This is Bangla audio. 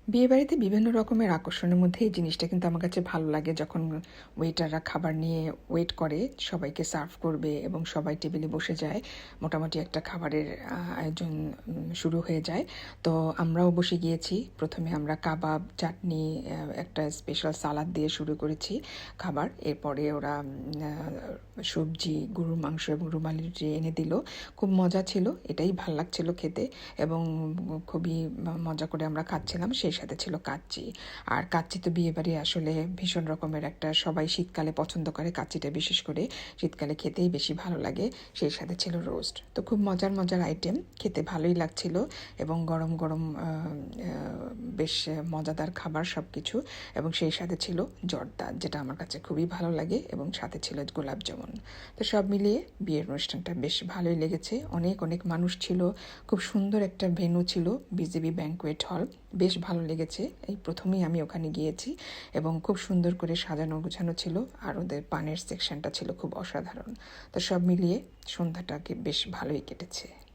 বিয়েবাড়িতে বিভিন্ন রকমের আকর্ষণের মধ্যে এই জিনিসটা কিন্তু আমার কাছে ভালো লাগে, যখন ওয়েটাররা খাবার নিয়ে ওয়েট করে সবাইকে সার্ভ করবে এবং সবাই টেবিলে বসে যায়, মোটামুটি একটা খাবারের আয়োজন শুরু হয়ে যায়। তো আমরাও বসে গিয়েছি। প্রথমে আমরা কাবাব, চাটনি, একটা স্পেশাল সালাদ দিয়ে শুরু করেছি খাবার। এরপরে ওরা সবজি, গরুর মাংস এবং রুমালি রুটি এনে দিল। খুব মজা ছিল, এটাই ভাল লাগছিল খেতে এবং খুবই মজা করে আমরা খাচ্ছিলাম। সেই সাথে ছিল কাচ্চি। আর কাচ্চি তো বিয়েবাড়ি আসলে ভীষণ রকমের একটা, সবাই শীতকালে পছন্দ করে কাচ্চিটা, বিশেষ করে শীতকালে খেতেই বেশি ভালো লাগে। সেই সাথে ছিল রোস্ট। তো খুব মজার মজার আইটেম, খেতে ভালোই লাগছিল এবং গরম গরম বেশ মজাদার খাবার সব কিছু। এবং সেই সাথে ছিল জর্দা, যেটা আমার কাছে খুবই ভালো লাগে, এবং সাথে ছিল গোলাপ জামুন। তো সব মিলিয়ে বিয়ের অনুষ্ঠানটা বেশ ভালোই লেগেছে। অনেক অনেক মানুষ ছিল, খুব সুন্দর একটা ভেন্যু ছিল, বিজেপি ব্যাংকুয়েট হল। বেশ ভালো লেগেছে, এই প্রথমেই আমি ওখানে গিয়েছি এবং খুব সুন্দর করে সাজানো গোছানো ছিল, আর ওদের পানের সেকশনটা ছিল খুব অসাধারণ। তো সব মিলিয়ে সন্ধ্যাটাকে বেশ ভালোই কেটেছে।